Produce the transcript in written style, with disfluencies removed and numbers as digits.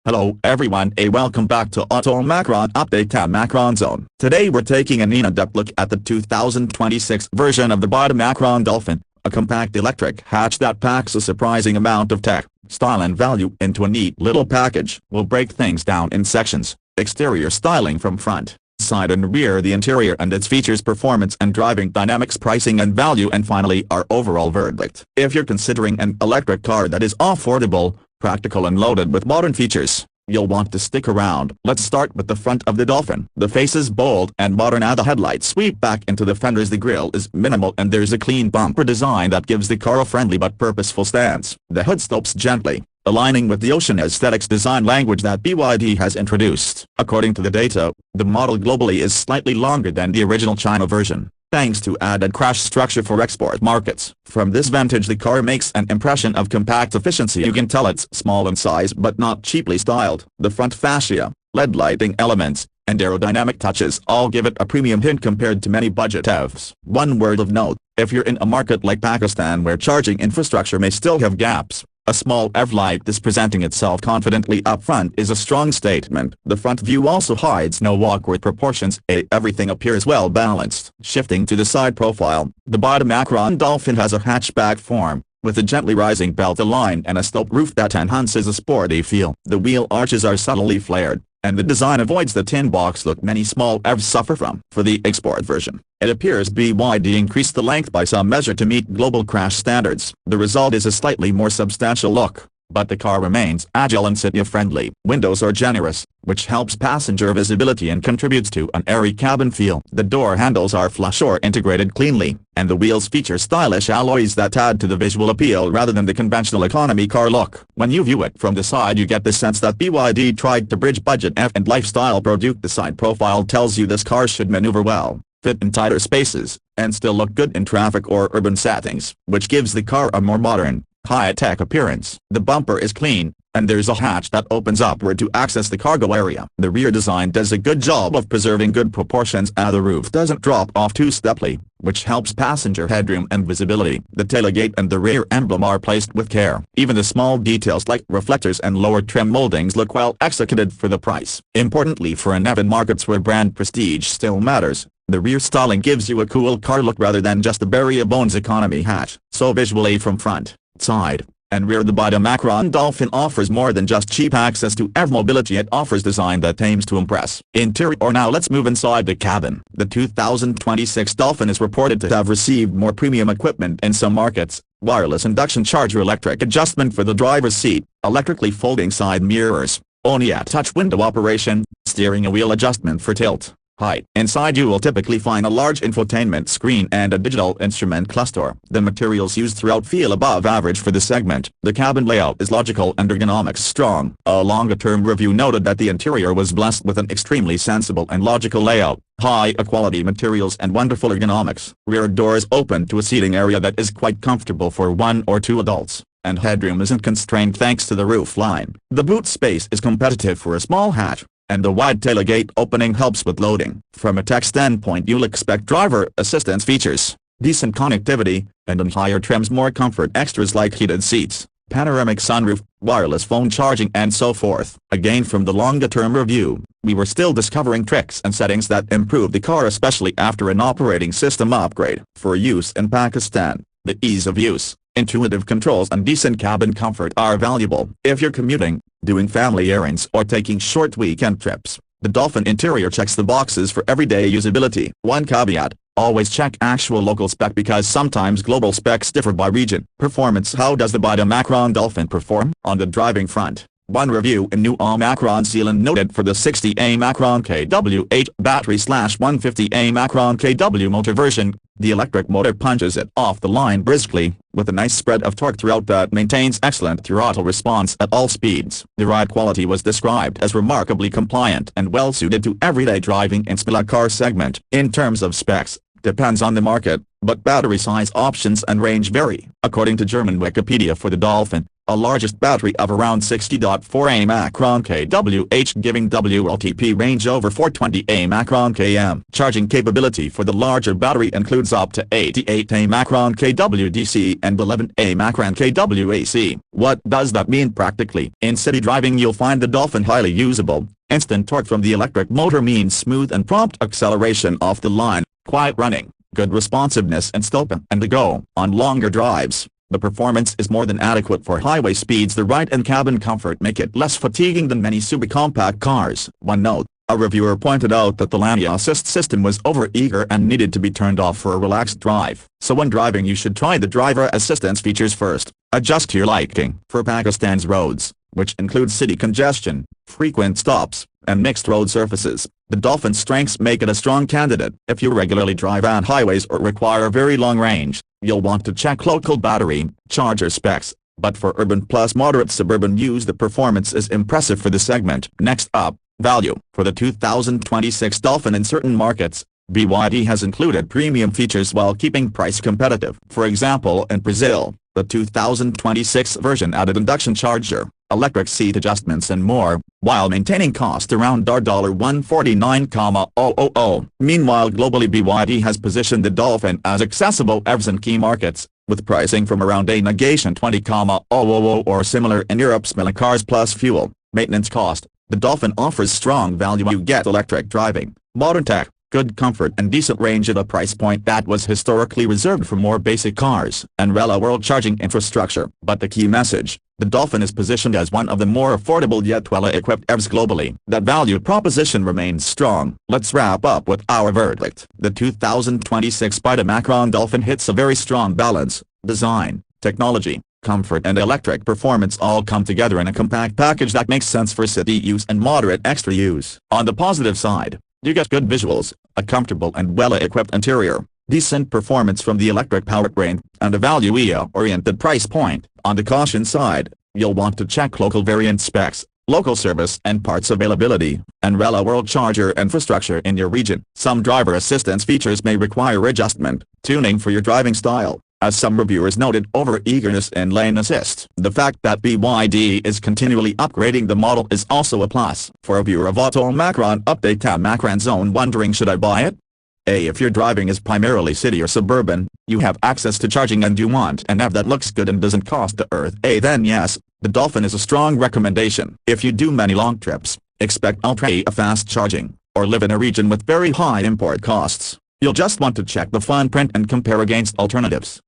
Hello everyone, welcome back to Auto Macron Update at Macron Zone. Today we're taking an in-depth look at the 2026 version of the BYD Macron Dolphin, a compact electric hatch that packs a surprising amount of tech, style and value into a neat little package. We'll break things down in sections: exterior styling from front, side and rear, the interior and its features, performance and driving dynamics, pricing and value, and finally our overall verdict. If you're considering an electric car that is affordable, practical and loaded with modern features, you'll want to stick around. Let's start with the front of the Dolphin. The face is bold and modern as the headlights sweep back into the fenders. The grille is minimal and there's a clean bumper design that gives the car a friendly but purposeful stance. The hood slopes gently, aligning with the Ocean aesthetics design language that BYD has introduced. According to the data, the model globally is slightly longer than the original China version, thanks to added crash structure for export markets. From this vantage, the car makes an impression of compact efficiency. You can tell it's small in size but not cheaply styled. The front fascia, LED lighting elements, and aerodynamic touches all give it a premium hint compared to many budget EVs. One word of note: if you're in a market like Pakistan where charging infrastructure may still have gaps, a small EV like this presenting itself confidently up front is a strong statement. The front view also hides no awkward proportions. Everything appears well balanced. Shifting to the side profile, the BYD Macron Dolphin has a hatchback form, with a gently rising belt line and a sloped roof that enhances a sporty feel. The wheel arches are subtly flared, and the design avoids the tin box look many small EVs suffer from. For the export version, it appears BYD increased the length by some measure to meet global crash standards. The result is a slightly more substantial look, but the car remains agile and city-friendly. Windows are generous, which helps passenger visibility and contributes to an airy cabin feel. The door handles are flush or integrated cleanly, and the wheels feature stylish alloys that add to the visual appeal rather than the conventional economy car look. When you view it from the side, you get the sense that BYD tried to bridge budget F and lifestyle product. The side profile tells you this car should maneuver well, fit in tighter spaces, and still look good in traffic or urban settings, which gives the car a more modern, high-tech appearance. The bumper is clean, and there's a hatch that opens upward to access the cargo area. The rear design does a good job of preserving good proportions, and the roof doesn't drop off too steeply, which helps passenger headroom and visibility. The tailgate and the rear emblem are placed with care. Even the small details like reflectors and lower trim moldings look well executed for the price. Importantly, for an EV in markets where brand prestige still matters, the rear styling gives you a cool car look rather than just a bare-bones economy hatch. So visually, from front, side, and rear, the BYD Macron Dolphin offers more than just cheap access to EV mobility. It offers design that aims to impress. Interior. Now let's move inside the cabin. The 2026 Dolphin is reported to have received more premium equipment in some markets: wireless induction charger, electric adjustment for the driver's seat, electrically folding side mirrors, ONIA touch window operation, steering wheel adjustment for tilt, height. Inside you will typically find a large infotainment screen and a digital instrument cluster. The materials used throughout feel above average for the segment. The cabin layout is logical and ergonomics strong. A longer-term review noted that the interior was blessed with an extremely sensible and logical layout, high-quality materials and wonderful ergonomics. Rear doors open to a seating area that is quite comfortable for 1 or 2 adults, and headroom isn't constrained thanks to the roof line. The boot space is competitive for a small hatch, and the wide tailgate opening helps with loading. From a tech standpoint, you'll expect driver assistance features, decent connectivity, and in higher trims more comfort extras like heated seats, panoramic sunroof, wireless phone charging, and so forth. Again, from the longer-term review, we were still discovering tricks and settings that improve the car, especially after an operating system upgrade. For use in Pakistan, the ease of use, intuitive controls and decent cabin comfort are valuable. If you're commuting, doing family errands or taking short weekend trips, the Dolphin interior checks the boxes for everyday usability. One caveat: always check actual local spec because sometimes global specs differ by region. Performance. How does the BYD Macron Dolphin perform? On the driving front, one review in New Macron Zealand noted for the 60A Macron kWh battery/150A Macron kW motor version, the electric motor punches it off the line briskly, with a nice spread of torque throughout that maintains excellent throttle response at all speeds. The ride quality was described as remarkably compliant and well suited to everyday driving in the car segment. In terms of specs, depends on the market, but battery size options and range vary. According to German Wikipedia for the Dolphin, a largest battery of around 60.4 micron kWh giving WLTP range over 420 micron km. Charging capability for the larger battery includes up to 88 micron kW DC and 11 micron kW AC. What does that mean practically? In city driving you'll find the Dolphin highly usable. Instant torque from the electric motor means smooth and prompt acceleration off the line, quiet running, good responsiveness and stop and go. On longer drives, the performance is more than adequate for highway speeds. The ride and cabin comfort make it less fatiguing than many subcompact cars. One note, a reviewer pointed out that the lane assist system was over-eager and needed to be turned off for a relaxed drive. So when driving you should try the driver assistance features first. Adjust to your liking. For Pakistan's roads, which include city congestion, frequent stops, and mixed road surfaces, the Dolphin's strengths make it a strong candidate. If you regularly drive on highways or require a very long range, you'll want to check local battery charger specs, but for urban plus moderate suburban use the performance is impressive for the segment. Next up, value. For the 2026 Dolphin in certain markets, BYD has included premium features while keeping price competitive. For example, in Brazil, the 2026 version added induction charger, electric seat adjustments and more, while maintaining cost around $149,000. Meanwhile globally BYD has positioned the Dolphin as accessible in key markets, with pricing from around $20,000 or similar in Europe. Smelling cars plus fuel, maintenance cost, the Dolphin offers strong value. You get electric driving, modern tech, good comfort and decent range at a price point that was historically reserved for more basic cars and real-world charging infrastructure. But the key message, the Dolphin is positioned as one of the more affordable yet well-equipped EVs globally. That value proposition remains strong. Let's wrap up with our verdict. The 2026 BYD Macron Dolphin hits a very strong balance. Design, technology, comfort and electric performance all come together in a compact package that makes sense for city use and moderate extra use. On the positive side, you get good visuals, a comfortable and well-equipped interior, decent performance from the electric powertrain, and a value-oriented price point. On the caution side, you'll want to check local variant specs, local service and parts availability, and real-world charger infrastructure in your region. Some driver assistance features may require adjustment, tuning for your driving style, as some reviewers noted over-eagerness in lane assist. The fact that BYD is continually upgrading the model is also a plus. For a viewer of Auto Macron Update tab Macron Zone wondering should I buy it? If your driving is primarily city or suburban, you have access to charging and you want an EV that looks good and doesn't cost the earth, then yes, the Dolphin is a strong recommendation. If you do many long trips, expect ultra-fast charging, or live in a region with very high import costs, you'll just want to check the fine print and compare against alternatives.